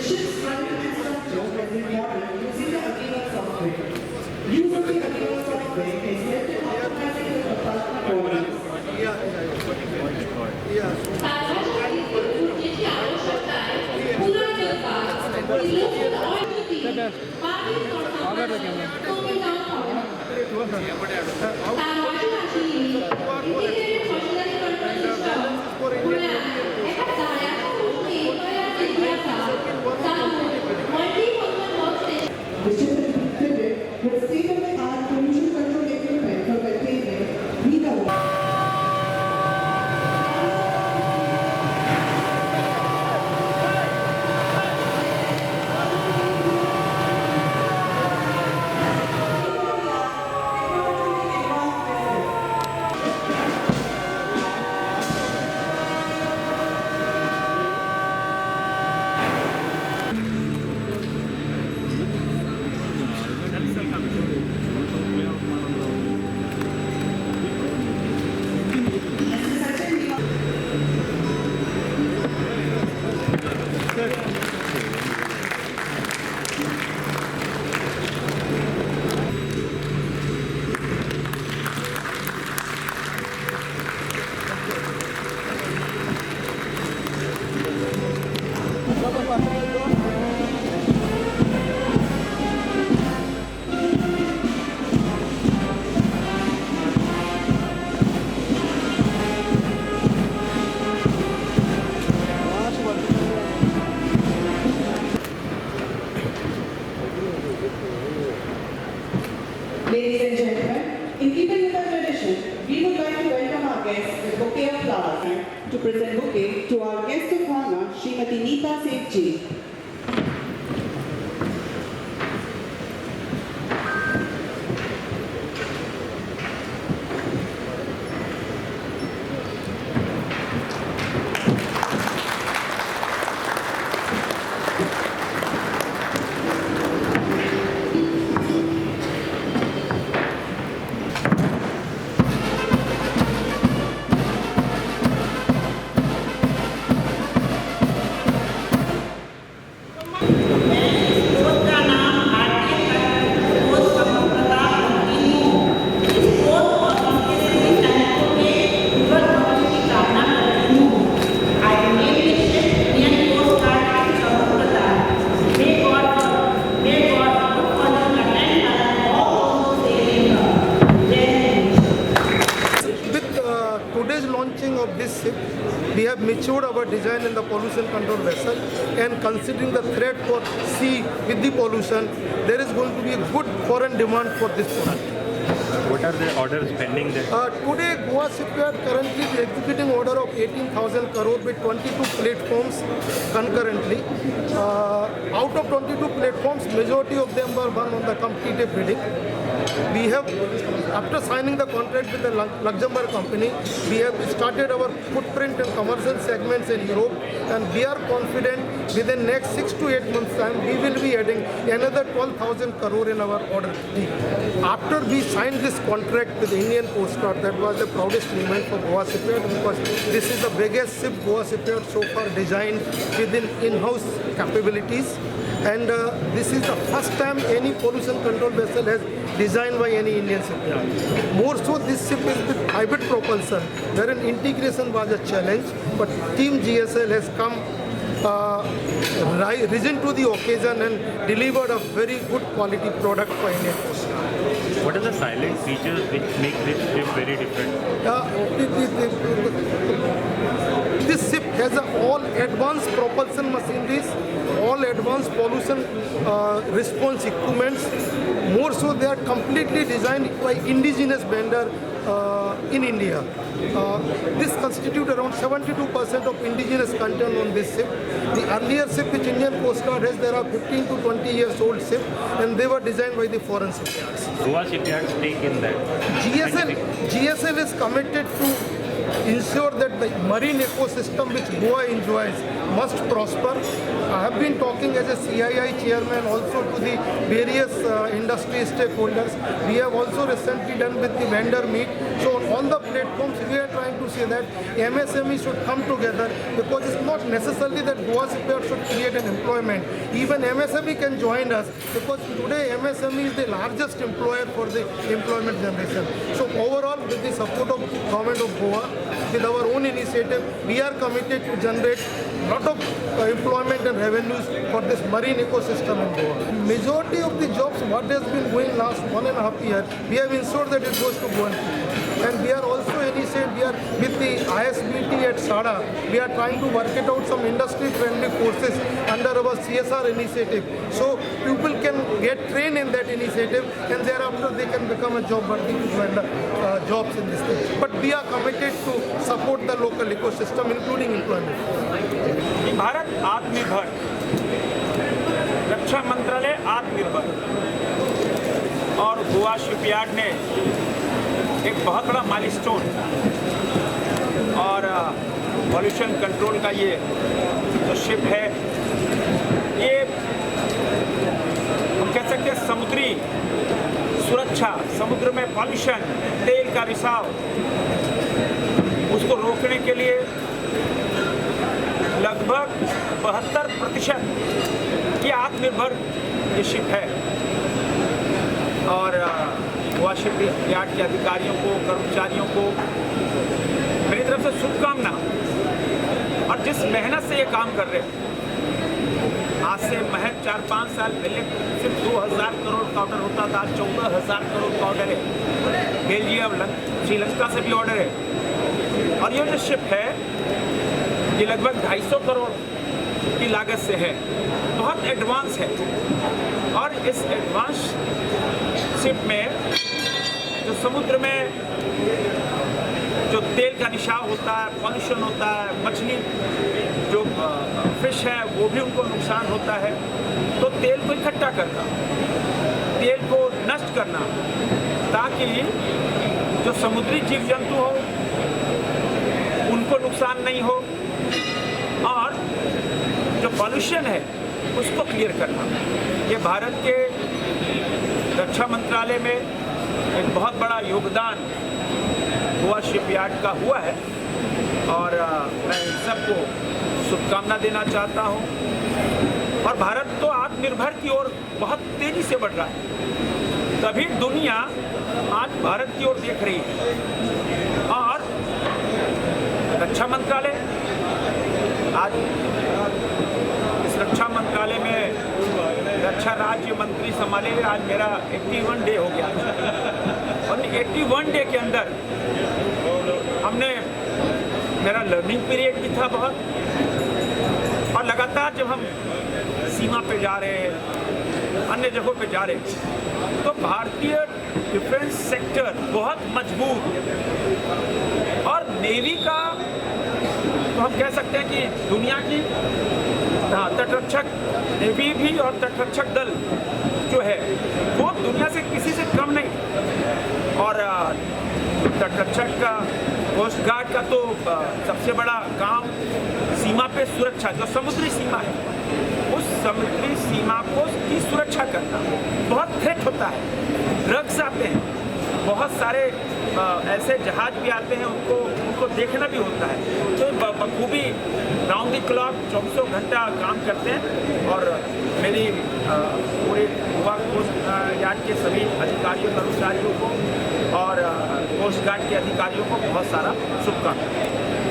ship's front and structure has been modeled using the Aviva software. Use of the Aviva software is helped in optimizing the propulsion programs. The ship is fitted with state-of-the-art pollution control equipment for containment, meter. Ladies and gentlemen, in keeping with our tradition, we would like to welcome our guests with bouquet of flowers to present bouquet to our guest of honor, Srimati Neeta Seth ji. Of this ship, we have matured our design in the pollution control vessel, and considering the threat for sea with the pollution, there is going to be a good foreign demand for this product. What are the orders pending there? Today, Goa Shipyard currently is executing order of 18,000 crore with 22 platforms concurrently. Out of 22 platforms, majority of them were won on the competitive bidding. We have, after signing the contract with the Luxembourg company, we have started our footprint in commercial segments in Europe, and we are confident within next 6 to 8 months time we will be adding another 12,000 crore in our order book. After we signed this contract with the Indian Coast Guard, that was the proudest moment for Goa Shipyard, because this is the biggest ship Goa Shipyard so far designed within in-house capabilities. And this is the first time any pollution control vessel has designed by any Indian shipyard. More so, this ship is with hybrid propulsion, wherein integration was a challenge, but Team GSL has come risen to the occasion and delivered a very good quality product for Indian Coast Guard. What are the silent features which make this ship very different? This ship has all advanced propulsion machineries, all advanced pollution response equipments. More so, they are completely designed by indigenous vendor in India. This constitutes around 72% of indigenous content on this ship. The earlier ship which Indian Coast Guard has, there are 15 to 20 years old ship, and they were designed by the foreign shipyards. Goa Shipyard's stake in that? GSL is committed to ensure that the marine ecosystem which Goa enjoys must prosper. I have been talking as a CII chairman also to the various industry stakeholders. We have also recently done with the vendor meet. So on the platforms, we are trying to say that MSME should come together, because it's not necessarily that Goa Shipyard should create an employment. Even MSME can join us, because today MSME is the largest employer for the employment generation. So overall, with the support of Government of Goa, with our own initiative, we are committed to generate a lot of employment and revenues for this marine ecosystem in Goa. Majority of the jobs, what has been going last 1.5 years, we have ensured that it goes to Goan people. And we are also initiated, we are with the ISBT at SADA, we are trying to work it out some industry-friendly courses under our CSR initiative. So people can get trained in that initiative, and thereafter they can become a job worthy to join the jobs in this thing. But we are committed to support the local ecosystem, including employment. Bharat आत्मनिर्भर, रक्षा मंत्रालय आत्मनिर्भर और Goa shipyard ने एक बहुत बड़ा milestone और pollution control का ये जो शिप है, ये हम कह सकते हैं समुद्री सुरक्षा, समुद्र में पॉल्यूशन, तेल का रिसाव, उसको रोकने के लिए लगभग 72% की आत्मनिर्भर ये शिप है। और गोवा शिपयार्ड के अधिकारियों को, कर्मचारियों को मेरी तरफ से शुभकामना। और जिस मेहनत से ये काम कर रहे हैं, आज से महज 4-5 साल पहले सिर्फ 2000 करोड़ का ऑर्डर होता था, 14,000 करोड़ का ऑर्डर है। बेल्जियम, श्रीलंका से भी ऑर्डर है। और ये जो शिप है, ये लगभग 250 करोड़ की लागत से है, बहुत एडवांस है। और इस एडवांस शिप में जो समुद्र में जो तेल का रिसाव होता है, पॉल्यूशन होता है, मछली जो फिश है वो भी उनको नुकसान होता है। तो तेल को इकट्ठा करना, तेल को नष्ट करना, ताकि जो समुद्री जीव जंतु हो उनको नुकसान नहीं हो, और जो पॉल्यूशन है उसको क्लियर करना। ये भारत के रक्षा मंत्रालय में एक बहुत बड़ा योगदान गोवा शिपयार्ड का हुआ है, और मैं इन सबको शुभकामना देना चाहता हूँ। और भारत तो आत्मनिर्भर की ओर बहुत तेजी से बढ़ रहा है, तभी दुनिया आज भारत की ओर देख रही है। और रक्षा मंत्रालय आज, इस रक्षा मंत्रालय में रक्षा राज्य मंत्री संभाले, आज मेरा 81 डे हो गया। और 81 डे के अंदर हमने, मेरा लर्निंग पीरियड भी था बहुत, और लगातार जब हम सीमा पे जा रहे हैं, अन्य जगहों पे जा रहे हैं, तो भारतीय डिफेंस सेक्टर बहुत मजबूत, और नेवी का तो हम कह सकते हैं कि दुनिया की तटरक्षक नेवी भी और तटरक्षक दल जो है वो दुनिया से किसी से कम नहीं। और तटरक्षक का, कोस्ट गार्ड का तो सबसे बड़ा काम सीमा पे सुरक्षा, जो समुद्री सीमा है उस समुद्री सीमा को की सुरक्षा करना। बहुत थ्रेट होता है, ड्रग्स आते हैं, बहुत सारे ऐसे जहाज भी आते हैं, उनको देखना भी होता है। तो बखूबी राउंड द क्लॉक 24 घंटा काम करते हैं। और मेरी पूरे गोवा कोस्ट यार्ड के सभी अधिकारियों, कर्मचारियों को और कोस्ट गार्ड के अधिकारियों को बहुत सारा शुभकामनाएं।